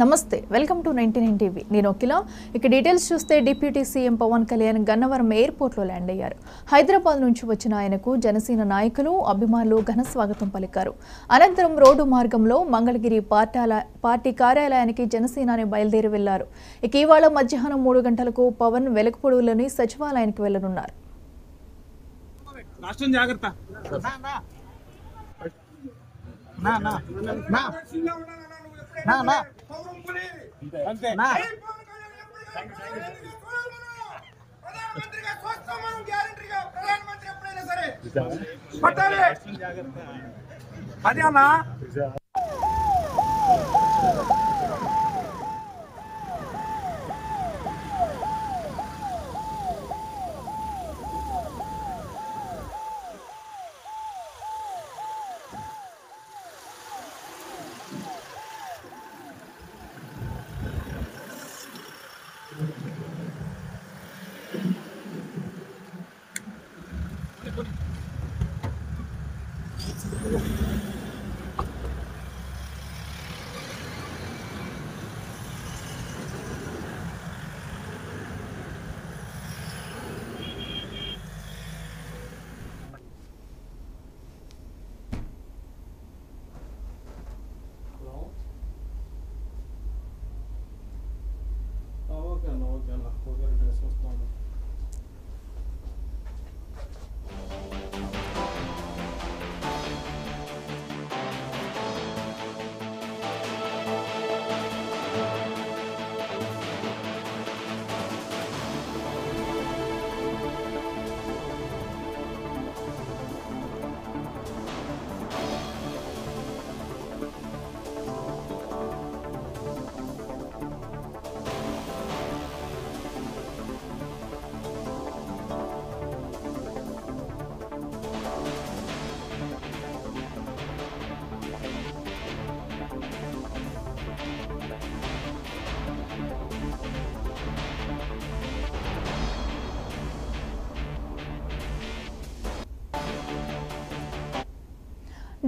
నమస్తే welcome to 99 TV నేను అఖిల ఇక డీటెయిల్స్ చూస్తే deputy CM Pawan Kalyan Gannavaram airport లో ల్యాండ్ అయ్యారు. హైదరాబాద్ నుంచి వచ్చిన ఆయనకు జనసేన నాయకులు అభిమానులు ఘన స్వాగతం పలికారు. అనంతరం రోడ్డు మార్గంలో మంగళగిరి పార్టీ కార్యాలయానికి జనసేనాని బయలుదేరి వెళ్లారు. ఇక ఇవాళ మధ్యాహ్నం 3 గంటలకు పవన్ వెలగపూడిలోని సచివాలయానికి వెళ్లనున్నారు.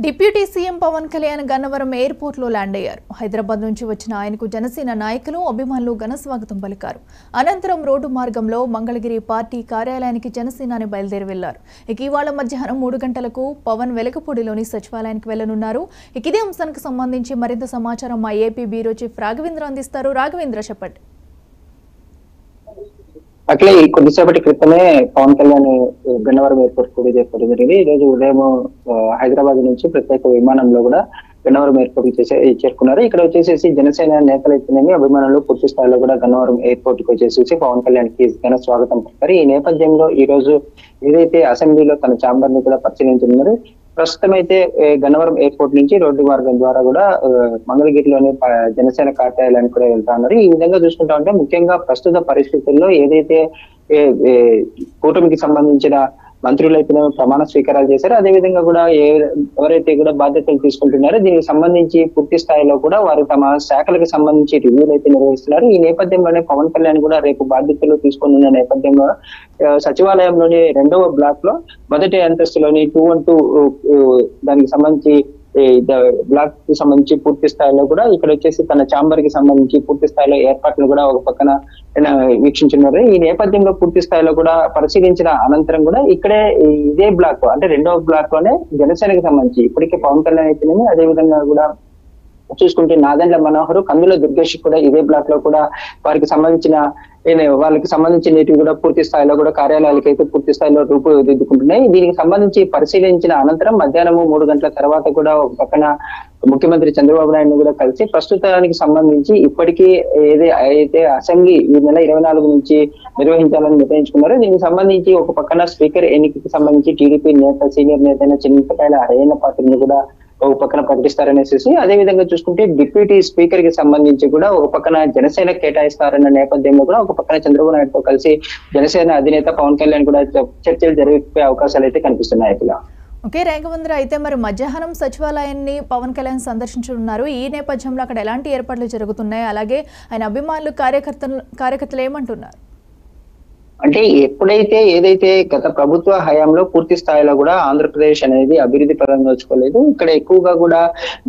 Deputy CM Pawan Kalyan Gannavaram airport లో ల్యాండ్ అయ్యారు. హైదరాబాద్ నుంచి వచ్చిన ఆయనకు జనసేన నాయకులు అభిమానులు ఘన స్వాగతం పలికారు. అనంతరం రోడ్డు మార్గంలో మంగళగిరి పార్టీ కార్యాలయానికి జనసేనాని బయలుదేరి వెళ్లారు. ఇక ఇవాళ మధ్యాహ్నం 3 గంటలకు పవన్ వెలగపూడిలోని సచివాలయానికి వెళ్లనున్నారు. ఇక ఇదే అంశానికి సంబంధించి మరింత సమాచారం మా ఏపీ బ్యూరో చీఫ్ రాఘవేంద్ర అందిస్తారు. రాఘవేంద్ర చెప్పండి. అట్లే కొద్దిసేపటి క్రితమే పవన్ కళ్యాణ్ గన్నవరం ఎయిర్పోర్ట్ కూడా చేరుకోవడం జరిగింది. ఈ రోజు ఉదయం హైదరాబాద్ నుంచి ప్రత్యేక విమానంలో కూడా గన్నవరం ఎయిర్పోర్ట్ కి చేరుకున్నారు. ఇక్కడ వచ్చేసి జనసేన నేతలు అయితేనేమి అభిమానులు పూర్తి స్థాయిలో కూడా గన్నవరం ఎయిర్పోర్ట్ కి వచ్చేసి పవన్ కళ్యాణ్ కి ఘన స్వాగతం పలికారు. ఈ నేపథ్యంలో ఈ రోజు ఏదైతే అసెంబ్లీలో తన ఛాంబర్ ని కూడా పరిశీలించనున్నారు. ప్రస్తుతం అయితే గన్నవరం ఎయిర్పోర్ట్ నుంచి రోడ్డు మార్గం ద్వారా కూడా మంగళగిరిలోని జనసేన కార్యాలయానికి కూడా వెళ్తా ఉన్నారు. ఈ విధంగా చూసుకుంటా ఉంటే ముఖ్యంగా ప్రస్తుత పరిస్థితుల్లో ఏదైతే కూటమికి సంబంధించిన మంత్రులు అయితే ప్రమాణ స్వీకారాలు చేశారు, అదే విధంగా కూడా ఎవరైతే కూడా బాధ్యతలు తీసుకుంటున్నారో దీనికి సంబంధించి పూర్తి స్థాయిలో కూడా వారు తమ శాఖలకు సంబంధించి రివ్యూలు అయితే నిర్వహిస్తున్నారు. ఈ నేపథ్యంలోనే పవన్ కళ్యాణ్ కూడా రేపు బాధ్యతలు తీసుకున్న నేపథ్యంలో సచివాలయంలోని 2వ బ్లాక్ లో మొదటి అంతస్తులోని 212 దానికి సంబంధించి బ్లాక్ కి సంబంధించి పూర్తి స్థాయిలో కూడా ఇక్కడ వచ్చేసి తన ఛాంబర్ కి సంబంధించి పూర్తి స్థాయిలో ఏర్పాట్లు కూడా ఒక పక్కన వీక్షించున్నారు. ఈ నేపథ్యంలో పూర్తి స్థాయిలో కూడా పరిశీలించిన అనంతరం కూడా ఇక్కడే ఇదే బ్లాక్ అంటే 2వ బ్లాక్ లోనే జనసేనకి సంబంధించి ఇప్పటికే పవన్ కళ్యాణ్ అయితేనేమి అదే విధంగా కూడా చూసుకుంటే నాదెండ్ల మనోహర్, కందుల దుర్గేష్ కూడా ఇదే బ్లాక్ లో కూడా వాళ్ళకి సంబంధించినవి కూడా పూర్తి స్థాయిలో కూడా కార్యాలయాలకి అయితే పూర్తి స్థాయిలో రూపుదిద్దుకుంటున్నాయి. దీనికి సంబంధించి పరిశీలించిన అనంతరం మధ్యాహ్నం 3 గంటల తర్వాత కూడా ఒక పక్కన ముఖ్యమంత్రి చంద్రబాబు నాయుడు కూడా కలిసి ప్రస్తుతానికి సంబంధించి ఇప్పటికీ అయితే అసెంబ్లీ ఈ నెల 24 నుంచి నిర్వహించాలని నిర్ణయించుకున్నారు. దీనికి సంబంధించి ఒక పక్కన స్పీకర్ ఎన్నికకి సంబంధించి టీడీపీ నేత సీనియర్ నేత అయిన చింతకాయల అయ్యన్న పాత్రని కూడా ఒక పక్కన ప్రకటిస్తారనేసి, అదే విధంగా చూసుకుంటే డిప్యూటీ స్పీకర్ కి సంబంధించి కూడా ఒక పక్కన జనసేన కేటాయిస్తారన్న నేపథ్యంలో కూడా ఒక పక్కన చంద్రబాబు నాయుడుతో కలిసి జనసేన అధినేత పవన్ కళ్యాణ్ కూడా చర్చలు జరిగే అవకాశాలు అయితే కనిపిస్తున్నాయి. ఓకే రాఘవేంద్ర, అయితే మరి మధ్యాహ్నం సచివాలయాన్ని పవన్ కళ్యాణ్ సందర్శించనున్నారు. ఈ నేపథ్యంలో అక్కడ ఎలాంటి ఏర్పాట్లు జరుగుతున్నాయి, అలాగే ఆయన అభిమానులు కార్యకర్తలు ఏమంటున్నారు? అంటే ఎప్పుడైతే ఏదైతే గత ప్రభుత్వ హయాంలో పూర్తి స్థాయిలో కూడా ఆంధ్రప్రదేశ్ అనేది అభివృద్ధి పరంగా వచ్చుకోలేదు. ఇక్కడ ఎక్కువగా కూడా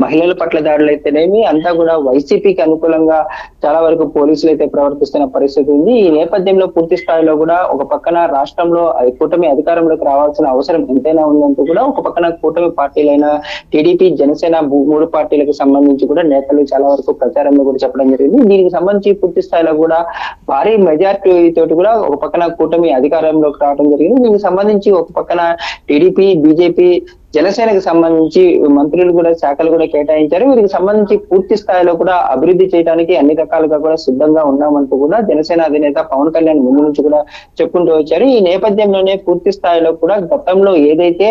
మహిళల పట్ల దాడులు అయితేనేమి అంతా కూడా వైసీపీకి అనుకూలంగా చాలా వరకు పోలీసులు అయితే ప్రవర్తిస్తున్న పరిస్థితి ఉంది. ఈ నేపథ్యంలో పూర్తి స్థాయిలో కూడా ఒక పక్కన రాష్ట్రంలో కూటమి అధికారంలోకి రావాల్సిన అవసరం ఎంతైనా ఉందంటూ కూడా ఒక పక్కన కూటమి పార్టీలైన టీడీపీ, జనసేన మూడు పార్టీలకు సంబంధించి కూడా నేతలు చాలా వరకు ప్రచారంలో కూడా చెప్పడం జరిగింది. దీనికి సంబంధించి పూర్తి స్థాయిలో కూడా భారీ మెజార్టీ తోటి కూడా ఒక పక్కన కూటమి అధికారంలోకి రావడం జరిగింది. దీనికి సంబంధించి ఒక పక్కన టీడీపీ, బీజేపీ, జనసేనకు సంబంధించి మంత్రులు కూడా శాఖలు కూడా కేటాయించారు. వీరికి సంబంధించి పూర్తి స్థాయిలో కూడా అభివృద్ధి చేయడానికి అన్ని రకాలుగా కూడా సిద్ధంగా ఉన్నామంటూ కూడా జనసేన అధినేత పవన్ కళ్యాణ్ ముందు నుంచి కూడా చెప్పుకుంటూ వచ్చారు. ఈ నేపథ్యంలోనే పూర్తి స్థాయిలో కూడా గతంలో ఏదైతే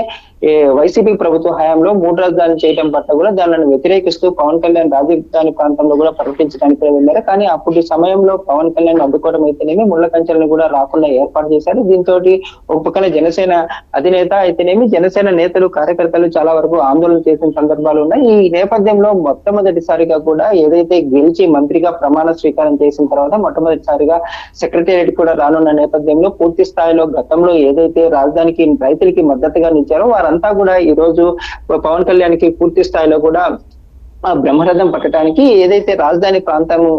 వైసీపీ ప్రభుత్వ హయాంలో 3 రాజధానులు చేయడం పట్ల కూడా దానిని వ్యతిరేకిస్తూ పవన్ కళ్యాణ్ రాజధాని ప్రాంతంలో కూడా పర్యటించడానికి వెళ్ళారు. కానీ అప్పుడు సమయంలో పవన్ కళ్యాణ్ అడ్డుకోవడం అయితేనేమి ముళ్ళ కంచెలను కూడా రాకుండా ఏర్పాటు చేశారు. దీంతో ఒక పక్కన జనసేన అధినేత అయితేనేమి జనసేన నేతలు, కార్యకర్తలు చాలా వరకు ఆందోళన చేసిన సందర్భాలు ఉన్నాయి. ఈ నేపథ్యంలో మొట్టమొదటిసారిగా కూడా ఏదైతే గెలిచి మంత్రిగా ప్రమాణ స్వీకారం చేసిన తర్వాత మొట్టమొదటిసారిగా సెక్రటేరియట్ కూడా రానున్న నేపథ్యంలో పూర్తి స్థాయిలో గతంలో ఏదైతే రాజధానికి రైతులకి మద్దతుగా నిలిచారో వారంతా కూడా ఈ రోజు పవన్ కళ్యాణ్ కి పూర్తి స్థాయిలో కూడా బ్రహ్మరథం పట్టడానికి ఏదైతే రాజధాని ప్రాంతము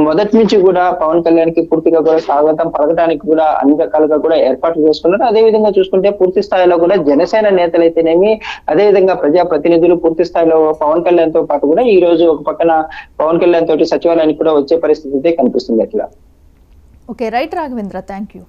మొదటి నుంచి కూడా పవన్ కళ్యాణ్ కి పూర్తిగా కూడా స్వాగతం పలకడానికి కూడా అన్ని రకాలుగా కూడా ఏర్పాట్లు చేసుకున్నారు. అదే విధంగా చూసుకుంటే పూర్తి స్థాయిలో కూడా జనసేన నేతలైతేనేమి అదే విధంగా ప్రజా ప్రతినిధులు పూర్తి స్థాయిలో పవన్ కళ్యాణ్ తో పాటు కూడా ఈ రోజు ఒక పక్కన పవన్ కళ్యాణ్ తోటి సచివాలయానికి కూడా వచ్చే పరిస్థితి అయితే కనిపిస్తుంది. అట్లా okay, right Raghavendra, thank you.